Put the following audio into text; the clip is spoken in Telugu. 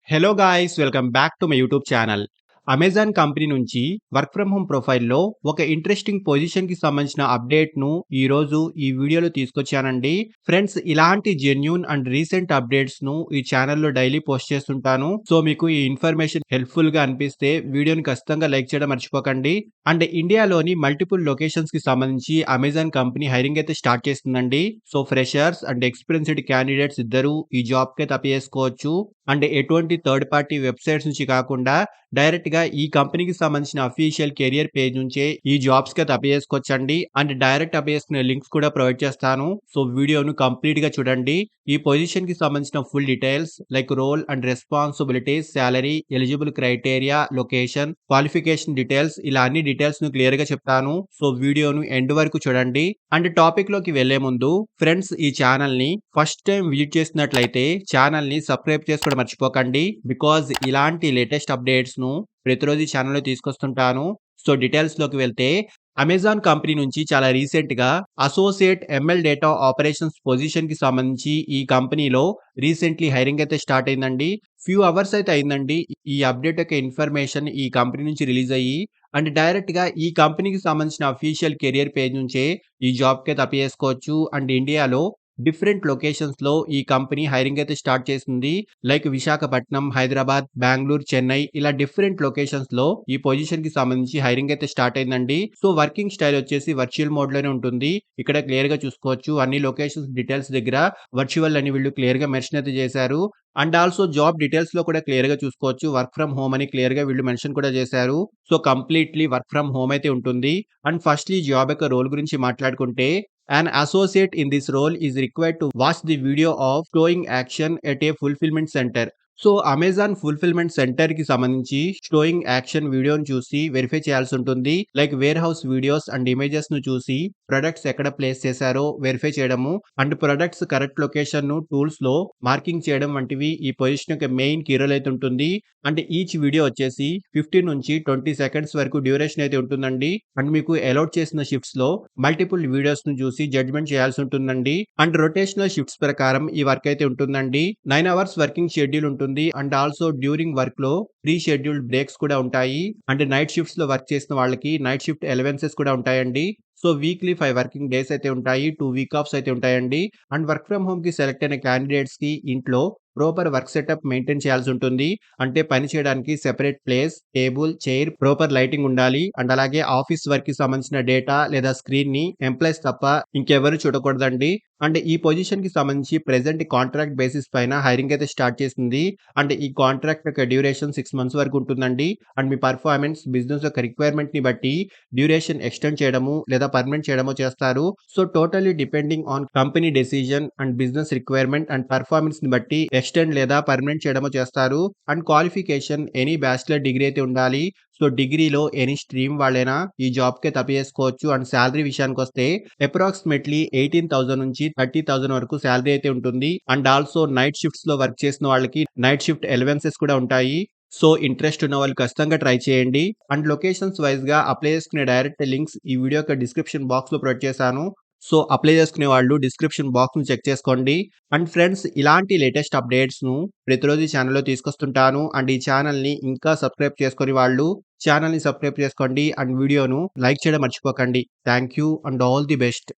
Hello guys, welcome back to my YouTube channel. Amazon company నుంచి వర్క్ ఫ్రమ్ హోమ్ ప్రొఫైల్లో ఒక ఇంట్రెస్టింగ్ పొజిషన్కి సంబంధించిన అప్డేట్ను ఈరోజు ఈ వీడియోలో తీసుకొచ్చానండి. ఫ్రెండ్స్, ఇలాంటి జెన్యూన్ అండ్ రీసెంట్ అప్డేట్స్ను ఈ ఛానల్లో డైలీ పోస్ట్ చేస్తుంటాను. సో మీకు ఈ ఇన్ఫర్మేషన్ హెల్ప్ఫుల్గా అనిపిస్తే వీడియోని ఖచ్చితంగా లైక్ చేయడం మర్చిపోకండి. అండ్ ఇండియాలోని మల్టిపుల్ లొకేషన్స్కి సంబంధించి అమెజాన్ కంపెనీ హైరింగ్ అయితే స్టార్ట్ చేస్తుందండి. So freshers and experienced candidates ఇద్దరు ఈ జాబ్కి అయితే అప్లై చేసుకోవచ్చు. అంటే ఎటువంటి థర్డ్ పార్టీ వెబ్సైట్స్ నుంచి కాకుండా డైరెక్ట్ గా ఈ కంపెనీకి సంబంధించిన అఫీషియల్ కెరియర్ పేజ్ నుంచే ఈ జాబ్స్ కి అయితే అప్లై చేసుకోవచ్చండి. అండ్ డైరెక్ట్ అప్లై చేసుకునే లింక్స్ కూడా ప్రొవైడ్ చేస్తాను. సో వీడియోను కంప్లీట్ గా చూడండి. ఈ పొజిషన్ కి సంబంధించిన full details like role and responsibilities, salary, eligible criteria, location, qualification details, ఇలా అన్ని డీటెయిల్స్ ను క్లియర్ గా చెప్తాను. సో వీడియోను ఎండ్ వరకు చూడండి. అండ్ టాపిక్ లోకి వెళ్లే ముందు ఫ్రెండ్స్, ఈ ఛానల్ ని ఫస్ట్ టైం విజిట్ చేసినట్లయితే ఛానల్ ని సబ్స్క్రైబ్ చేసుకోవడం మర్చిపోకండి. బికాజ్ ఇలాంటి లేటెస్ట్ అప్డేట్స్ ను ప్రతిరోజు ఛానల్లో తీసుకొస్తుంటాను. సో డీటెయిల్స్ లోకి వెళ్తే అమెజాన్ కంపెనీ నుంచి చాలా రీసెంట్ గా associate ML data operations position కి సంబంధించి ఈ కంపెనీలో రీసెంట్లీ హైరింగ్ అయితే స్టార్ట్ అయిందండి. ఫ్యూ అవర్స్ అయితే అయిందండి ఈ అప్డేట్ యొక్క ఇన్ఫర్మేషన్ ఈ కంపెనీ నుంచి రిలీజ్ అయ్యి. అండ్ డైరెక్ట్ గా ఈ కంపెనీకి సంబంధించిన అఫీషియల్ కెరియర్ పేజ్ నుంచే ఈ జాబ్ కి అయితే అప్లై చేసుకోవచ్చు. అండ్ ఇండియాలో డిఫరెంట్ లొకేషన్స్ లో ఈ కంపెనీ హైరింగ్ అయితే స్టార్ట్ చేసింది. లైక్ విశాఖపట్నం, హైదరాబాద్, బెంగళూరు, చెన్నై, ఇలా డిఫరెంట్ లొకేషన్స్ లో ఈ పొజిషన్ కి సంబంధించి హైరింగ్ అయితే స్టార్ట్ అయిందండి. సో వర్కింగ్ స్టైల్ వచ్చేసి వర్చువల్ మోడ్ లోనే ఉంటుంది. ఇక్కడ క్లియర్ గా చూసుకోవచ్చు అన్ని లొకేషన్స్ డీటెయిల్స్ దగ్గర వర్చువల్ అని వీళ్ళు క్లియర్ గా మెన్షన్ అయితే చేశారు. అండ్ ఆల్సో జాబ్ డీటెయిల్స్ లో కూడా క్లియర్ గా చూసుకోవచ్చు వర్క్ ఫ్రమ్ హోమ్ అని క్లియర్ గా వీళ్ళు మెన్షన్ కూడా చేశారు. So completely work from home అయితే ఉంటుంది. అండ్ ఫస్ట్ ఈ జాబ్ యొక్క రోల్ గురించి మాట్లాడుకుంటే, an associate in this role is required to watch the video of showing action at a fulfillment center. So Amazon fulfilment centre కి సంబంధించి షోయింగ్ యాక్షన్ వీడియోని చూసి వెరిఫై చేయాల్సి ఉంటుంది. Like where house videos and images ను చూసి ప్రొడక్ట్స్ ఎక్కడ ప్లేస్ చేశారో వెరిఫై చేయడము, అండ్ ప్రొడక్ట్స్ కరెక్ట్ లొకేషన్ ను టూల్స్ లో మార్కింగ్ చేయడం వంటివి ఈ పొజిషన్ యొక్క మెయిన్ కీ రోల్ అయితే ఉంటుంది. అండ్ ఈచ్ వీడియో వచ్చేసి 15 నుంచి 20 సెకండ్స్ వరకు డ్యూరేషన్ అయితే ఉంటుందండి. అండ్ మీకు అలౌట్ చేసిన షిఫ్ట్స్ లో మల్టిపుల్ వీడియోస్ ను చూసి జడ్జ్మెంట్ చేయాల్సి ఉంటుందండి. అండ్ రొటేషనల్ షిఫ్ట్స్ ప్రకారం ఈ వర్క్ అయితే ఉంటుందండి. 9 అవర్స్ వర్కింగ్ షెడ్యూల్ ఉంటుంది. అండ్ ఆల్సో డ్యూరింగ్ వర్క్ లో ప్రీ షెడ్యూల్డ్ బ్రేక్స్ కూడా ఉంటాయి. అండ్ నైట్ షిఫ్ట్స్ లో వర్క్ చేసిన వాళ్ళకి నైట్ షిఫ్ట్ అలవెన్సెస్ కూడా ఉంటాయండి. సో వీక్లీ 5 వర్కింగ్ డేస్ అయితే ఉంటాయి. 2 వీక్ ఆఫ్స్ అయితే ఉంటాయండి. అండ్ వర్క్ ఫ్రమ్ హోమ్ కి సెలెక్ట్ అయిన క్యాండిడేట్స్ కి ఇంట్లో ప్రాపర్ వర్క్ సెటప్ మెయింటైన్ చేయాల్సి ఉంటుంది. అంటే పని చేయడానికి separate place, table, chair, proper lighting ఉండాలి. అండ్ అలాగే ఆఫీస్ వర్క్ కి సంబంధించిన డేటా లేదా స్క్రీన్ ని ఎంప్లాయీస్ తప్ప ఇంకెవరు చూడకూడదండి. అండ్ ఈ పొజిషన్ కి సంబంధించి ప్రెసెంట్ కాంట్రాక్ట్ బేసిస్ పైన హైరింగ్ అయితే స్టార్ట్ చేసింది. అండ్ ఈ కాంట్రాక్ట్ యొక్క డ్యూరేషన్ 6 మంత్స్ వరకు ఉంటుందండి. అండ్ మీ పర్ఫార్మెన్స్, బిజినెస్ యొక్క రిక్వైర్మెంట్ ని బట్టి డ్యూరేషన్ ఎక్స్టెండ్ చేయడము లేదా పర్మనెంట్ చేయడము చేస్తారు. So totally depending on company decision and business requirement and performance ని బట్టి ఎక్స్టెండ్ లేదా పర్మనెంట్ చేయడము చేస్తారు. And qualification any bachelor degree అయితే ఉండాలి. సో డిగ్రీలో ఎనీ స్ట్రీమ్ వాళ్ళైనా ఈ జాబ్ కి అప్లై చేసుకోవచ్చు. అండ్ శాలరీ విషయానికి వస్తే అప్రాక్సిమేట్లీ 18,000 నుంచి 30,000 వరకు శాలరీ అయితే ఉంటుంది. అండ్ ఆల్సో నైట్ షిఫ్ట్స్ లో వర్క్ చేసిన వాళ్ళకి నైట్ షిఫ్ట్ అలవెన్సెస్ కూడా ఉంటాయి. సో ఇంట్రెస్ట్ ఉన్న వాళ్ళు ఖచ్చితంగా ట్రై చేయండి. అండ్ లొకేషన్స్ వైజ్ గా అప్లై చేసుకునే డైరెక్ట్ లింక్స్ ఈ వీడియో యొక్క డిస్క్రిప్షన్ బాక్స్ లో ప్రొవైడ్ చేశాను. సో అప్లై చేసుకునే వాళ్ళు డిస్క్రిప్షన్ బాక్స్ ను చెక్ చేసుకోండి. అండ్ ఫ్రెండ్స్, ఇలాంటి లేటెస్ట్ అప్డేట్స్ ను ప్రతిరోజు ఛానల్లో తీసుకొస్తుంటాను. అండ్ ఈ ఛానల్ ని ఇంకా సబ్స్క్రైబ్ చేసుకుని వాళ్ళు ఛానల్ ని సబ్స్క్రైబ్ చేసుకోండి. అండ్ వీడియోను లైక్ చేయడం మర్చిపోకండి. Thank you and all the best.